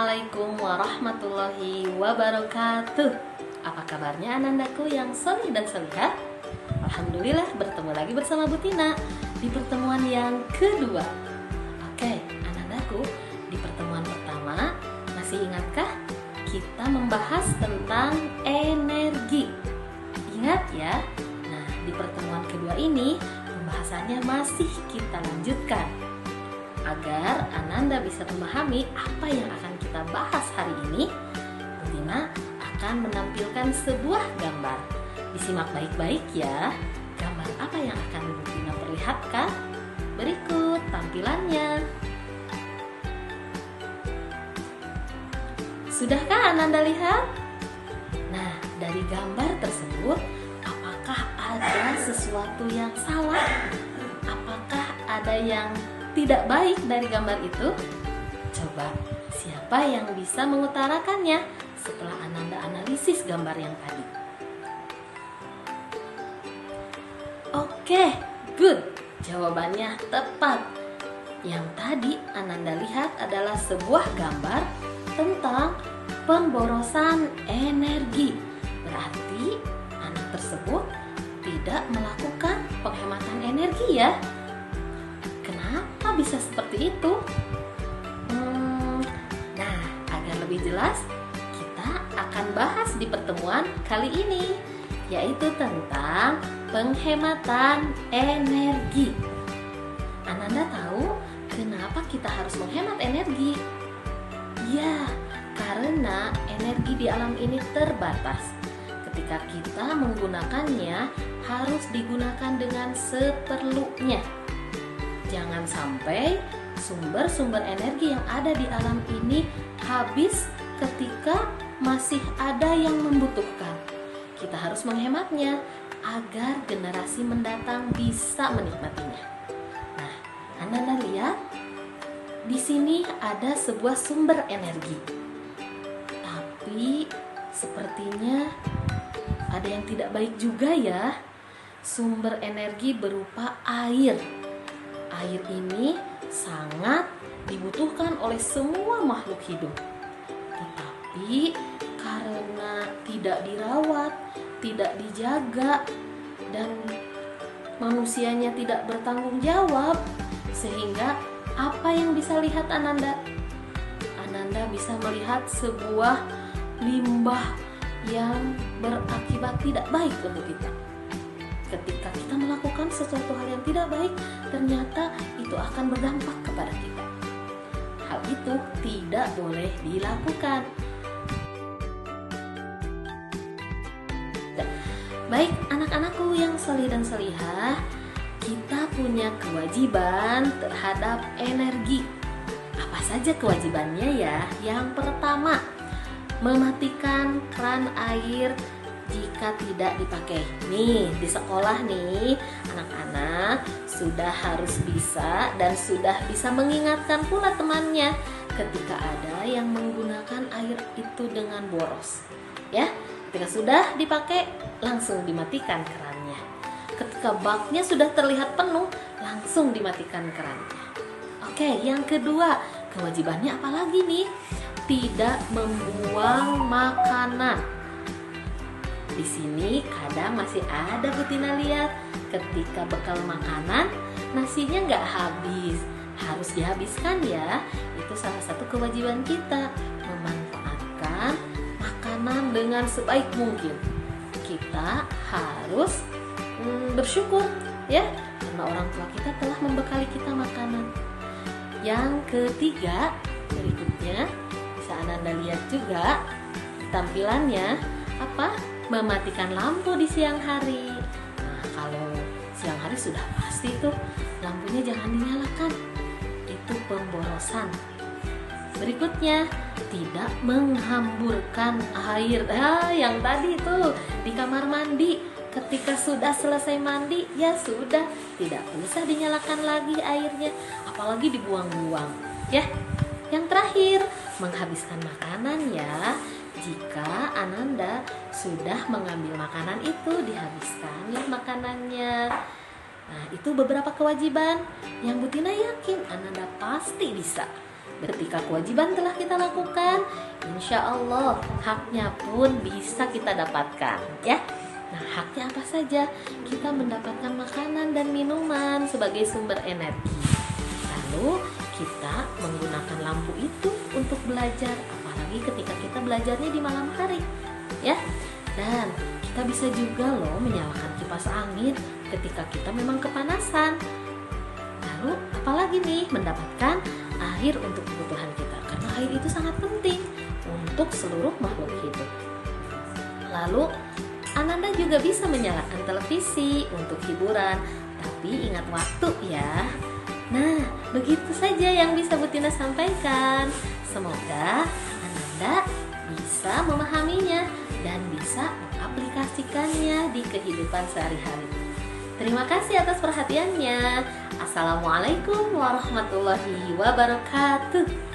Assalamualaikum warahmatullahi wabarakatuh. Apa kabarnya anandaku yang solih dan solihah? Alhamdulillah bertemu lagi bersama Bu Tina di pertemuan yang kedua. Oke, anandaku, di pertemuan pertama masih ingatkah kita membahas tentang energi? Ingat ya? Nah, di pertemuan kedua ini pembahasannya masih kita lanjutkan agar Ananda bisa memahami apa yang akan kita bahas hari ini. Bu Tina akan menampilkan sebuah gambar. Disimak baik-baik ya. Gambar apa yang akan Bu Tina perlihatkan? Berikut tampilannya. Sudahkah Ananda lihat? Nah, dari gambar tersebut, apakah ada sesuatu yang salah? Apakah ada yang tidak baik dari gambar itu? Coba, siapa yang bisa mengutarakannya setelah Ananda analisis gambar yang tadi? Oke, good. Jawabannya tepat. Yang tadi Ananda lihat adalah sebuah gambar tentang pemborosan energi. Berarti anak tersebut tidak melakukan penghematan energi ya. Kenapa bisa seperti itu? Nah, agar lebih jelas, kita akan bahas di pertemuan kali ini, yaitu tentang penghematan energi. Ananda tahu kenapa kita harus menghemat energi? Ya, karena energi di alam ini terbatas. Ketika kita menggunakannya, harus digunakan dengan seperlunya. Jangan sampai sumber-sumber energi yang ada di alam ini habis ketika masih ada yang membutuhkan. Kita harus menghematnya agar generasi mendatang bisa menikmatinya. Nah, Anda lihat di sini ada sebuah sumber energi. Tapi sepertinya ada yang tidak baik juga ya. Sumber energi berupa air. Air ini sangat dibutuhkan oleh semua makhluk hidup. Tetapi karena tidak dirawat, tidak dijaga, dan manusianya tidak bertanggung jawab, sehingga apa yang bisa lihat Ananda? Ananda bisa melihat sebuah limbah yang berakibat tidak baik untuk kita. Ketika kita melakukan sesuatu hal yang tidak baik, ternyata itu akan berdampak kepada kita. Hal itu tidak boleh dilakukan. Baik, anak-anakku yang solih dan solihah, kita punya kewajiban terhadap energi. Apa saja kewajibannya ya? Yang pertama, mematikan keran air jika tidak dipakai. Nih, di sekolah nih, anak-anak sudah harus bisa dan sudah bisa mengingatkan pula temannya ketika ada yang menggunakan air itu dengan boros. Ya, ketika sudah dipakai, langsung dimatikan kerannya. Ketika baknya sudah terlihat penuh, langsung dimatikan kerannya. Oke, yang kedua, kewajibannya apa lagi nih? Tidak membuang makanan. Di sini kadang masih ada Bu Tina lihat ketika bekal makanan nasinya nggak habis, harus dihabiskan ya. Itu salah satu kewajiban kita, memanfaatkan makanan dengan sebaik mungkin. Kita harus bersyukur ya, karena orang tua kita telah membekali kita makanan. Yang ketiga, berikutnya bisa Ananda lihat juga tampilannya apa? Mematikan lampu di siang hari. Nah, kalau siang hari sudah pasti tuh lampunya jangan dinyalakan. Itu pemborosan. Berikutnya, tidak menghamburkan air. Yang tadi tuh di kamar mandi, ketika sudah selesai mandi, ya sudah, tidak usah dinyalakan lagi airnya, apalagi dibuang-buang. Ya. Yang terakhir, menghabiskan makanan ya. Jika Ananda sudah mengambil makanan itu, dihabiskanlah makanannya. Nah, itu beberapa kewajiban yang Bu Tina yakin Ananda pasti bisa. Ketika kewajiban telah kita lakukan, insya Allah haknya pun bisa kita dapatkan ya. Nah, haknya apa saja? Kita mendapatkan makanan dan minuman sebagai sumber energi. Lalu kita menggunakan lampu itu untuk belajar, apalagi ketika kita belajarnya di malam hari ya. Dan kita bisa juga loh menyalakan kipas angin ketika kita memang kepanasan. Lalu apalagi nih, mendapatkan air untuk kebutuhan kita, karena air itu sangat penting untuk seluruh makhluk hidup. Lalu Ananda juga bisa menyalakan televisi untuk hiburan, tapi ingat waktu ya. Nah, begitu saja yang bisa Butina sampaikan. Semoga Ananda bisa memahaminya dan bisa mengaplikasikannya di kehidupan sehari-hari. Terima kasih atas perhatiannya. Assalamualaikum warahmatullahi wabarakatuh.